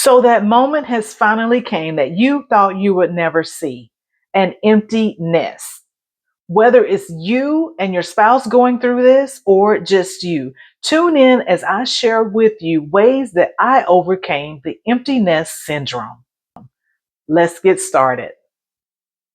So that moment has finally came that you thought you would never see, an empty nest. Whether it's you and your spouse going through this or just you, tune in as I share with you ways that I overcame the empty nest syndrome. Let's get started.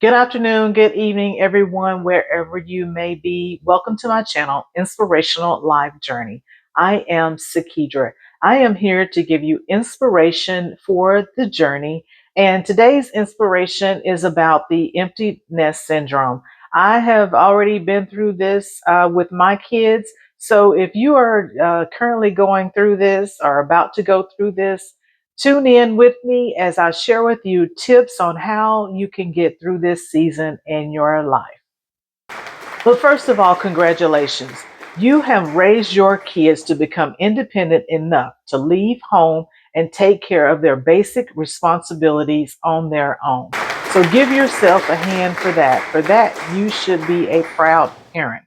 Good afternoon, good evening, everyone, wherever you may be. Welcome to my channel, Inspirational Life Journey. I am Sakidra. I am here to give you inspiration for the journey. And today's inspiration is about the empty nest syndrome. I have already been through this with my kids. So if you are currently going through this or about to go through this, tune in with me as I share with you tips on how you can get through this season in your life. But first of all, congratulations. You have raised your kids to become independent enough to leave home and take care of their basic responsibilities on their own. So give yourself a hand for that. For that, you should be a proud parent.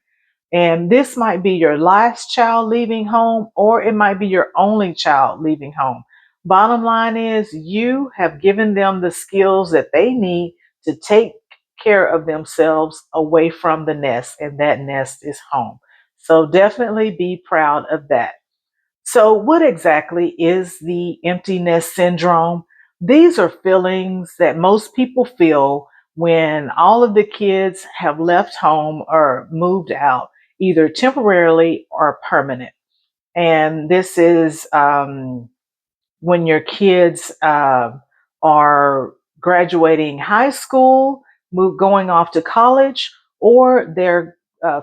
And this might be your last child leaving home, or it might be your only child leaving home. Bottom line is, you have given them the skills that they need to take care of themselves away from the nest, and that nest is home. So definitely be proud of that. So, what exactly is the empty nest syndrome? These are feelings that most people feel when all of the kids have left home or moved out, either temporarily or permanent. And this is when your kids are graduating high school, going off to college, or they're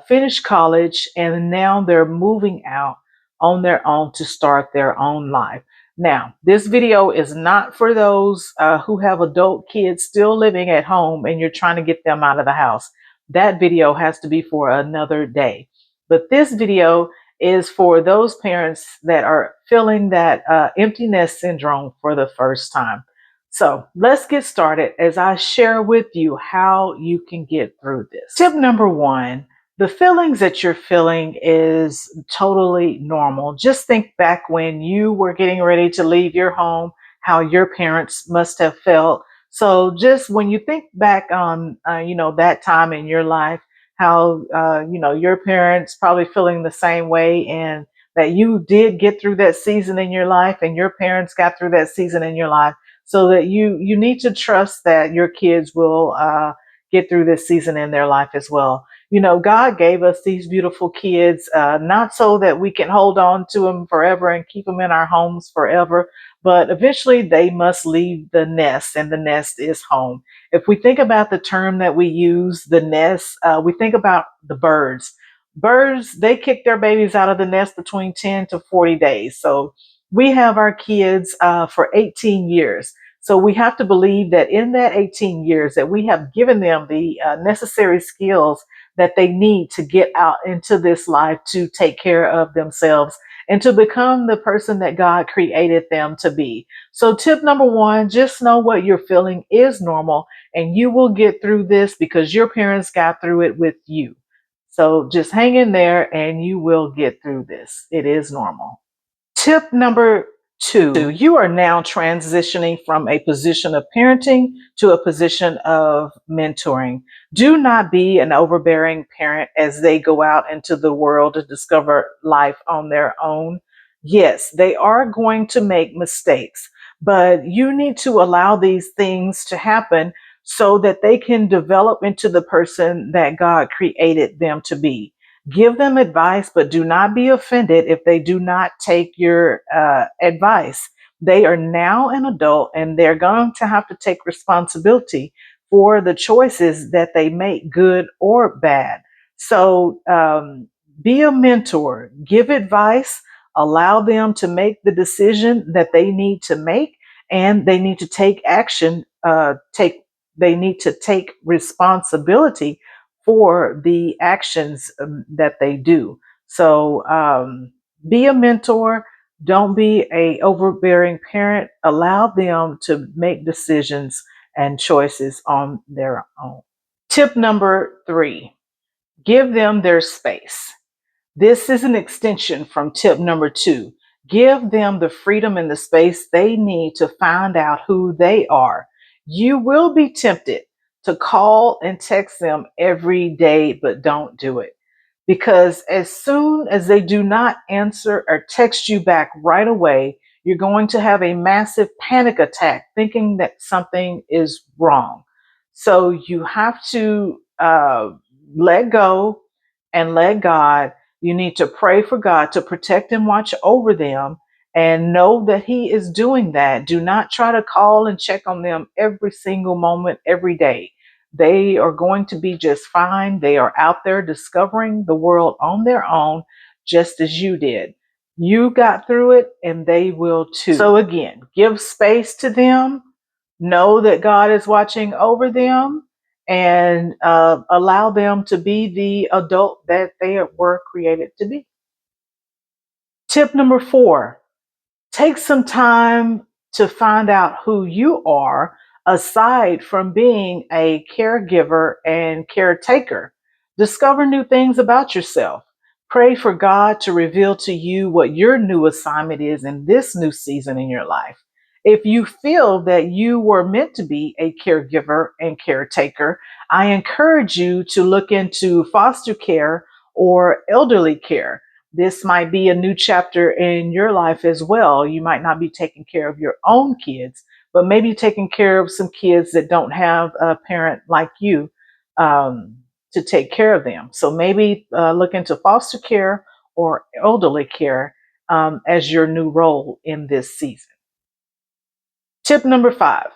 finished college and now they're moving out on their own to start their own life. Now, this video is not for those who have adult kids still living at home and you're trying to get them out of the house. That video has to be for another day. But this video is for those parents that are feeling that empty nest syndrome for the first time. So let's get started as I share with you how you can get through this. Tip number one, the feelings that you're feeling is totally normal. Just think back when you were getting ready to leave your home, how your parents must have felt. So just when you think back on, that time in your life, how your parents probably feeling the same way, and that you did get through that season in your life and your parents got through that season in your life, so that you need to trust that your kids will get through this season in their life as well. God gave us these beautiful kids, not so that we can hold on to them forever and keep them in our homes forever, but eventually they must leave the nest, and the nest is home. If we think about the term that we use, the nest, we think about the birds. Birds, they kick their babies out of the nest between 10 to 40 days. So we have our kids for 18 years. So we have to believe that in that 18 years that we have given them the necessary skills that they need to get out into this life to take care of themselves and to become the person that God created them to be. So tip number one, just know what you're feeling is normal, and you will get through this because your parents got through it with you. So just hang in there and you will get through this. It is normal. Tip number two, you are now transitioning from a position of parenting to a position of mentoring. Do not be an overbearing parent as they go out into the world to discover life on their own. Yes, they are going to make mistakes, but you need to allow these things to happen so that they can develop into the person that God created them to be. Give them advice, but do not be offended if they do not take your advice. They are now an adult and they're going to have to take responsibility for the choices that they make, good or bad. So be a mentor, give advice, allow them to make the decision that they need to make, and they need to take action, they need to take responsibility for the actions that they do. So be a mentor. Don't be a overbearing parent. Allow them to make decisions and choices on their own. Tip number three, give them their space. This is an extension from tip number two. Give them the freedom and the space they need to find out who they are. You will be tempted to call and text them every day, but don't do it. Because as soon as they do not answer or text you back right away, you're going to have a massive panic attack thinking that something is wrong. So you have to let go and let God. You need to pray for God to protect and watch over them and know that He is doing that. Do not try to call and check on them every single moment, every day. They are going to be just fine. They are out there discovering the world on their own, just as you did. You got through it and they will too. So, again, give space to them. Know that God is watching over them and allow them to be the adult that they were created to be. Tip number 4, take some time to find out who you are aside from being a caregiver and caretaker. Discover new things about yourself. Pray for God to reveal to you what your new assignment is in this new season in your life. If you feel that you were meant to be a caregiver and caretaker, I encourage you to look into foster care or elderly care. This might be a new chapter in your life as well. You might not be taking care of your own kids, but maybe taking care of some kids that don't have a parent like you to take care of them. So maybe look into foster care or elderly care as your new role in this season. Tip number 5.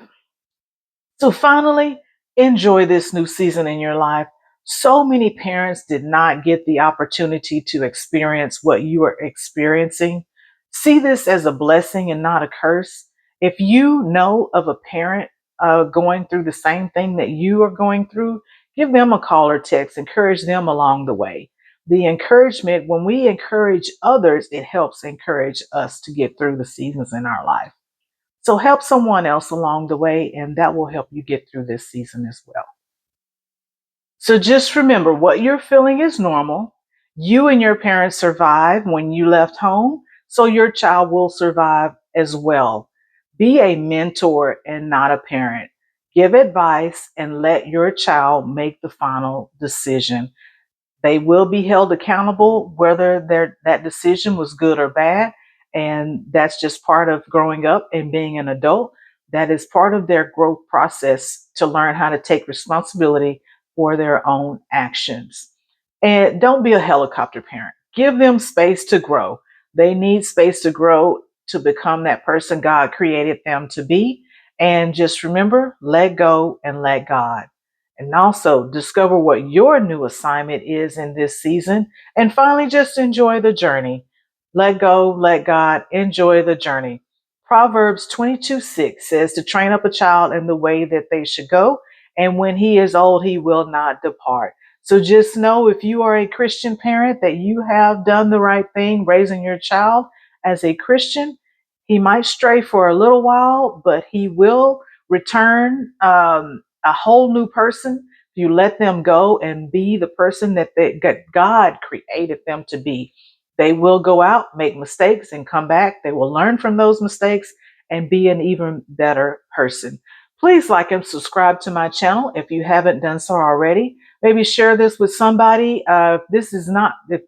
So finally, enjoy this new season in your life. So many parents did not get the opportunity to experience what you are experiencing. See this as a blessing and not a curse. If you know of a parent going through the same thing that you are going through, give them a call or text, encourage them along the way. The encouragement, when we encourage others, it helps encourage us to get through the seasons in our life. So help someone else along the way, and that will help you get through this season as well. So just remember, what you're feeling is normal. You and your parents survived when you left home, so your child will survive as well. Be a mentor and not a parent. Give advice and let your child make the final decision. They will be held accountable whether that decision was good or bad. And that's just part of growing up and being an adult. That is part of their growth process to learn how to take responsibility for their own actions. And don't be a helicopter parent. Give them space to grow. They need space to grow to become that person God created them to be. And just remember, let go and let God. And also discover what your new assignment is in this season. And finally, just enjoy the journey. Let go, let God, enjoy the journey. Proverbs 22:6 says to train up a child in the way that they should go. And when he is old, he will not depart. So just know, if you are a Christian parent, that you have done the right thing raising your child as a Christian. He might stray for a little while, but he will return a whole new person. You let them go and be the person that God created them to be. They will go out, make mistakes, and come back. They will learn from those mistakes and be an even better person. Please like and subscribe to my channel if you haven't done so already. Maybe share this with somebody. If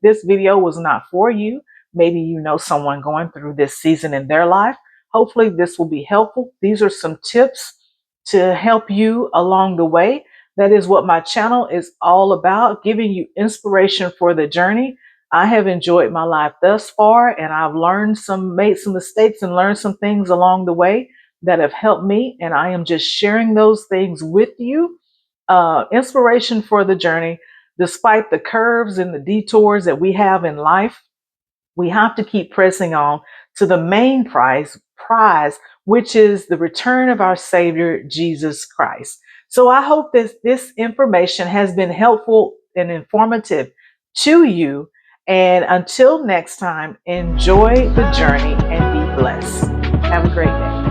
this video was not for you, maybe you know someone going through this season in their life. Hopefully this will be helpful. These are some tips to help you along the way. That is what my channel is all about, giving you inspiration for the journey. I have enjoyed my life thus far, and I've made some mistakes and learned some things along the way that have helped me, and I am just sharing those things with you. Inspiration for the journey. Despite the curves and the detours that we have in life, we have to keep pressing on to the main prize, which is the return of our Savior, Jesus Christ. So I hope this information has been helpful and informative to you. And until next time, enjoy the journey and be blessed. Have a great day.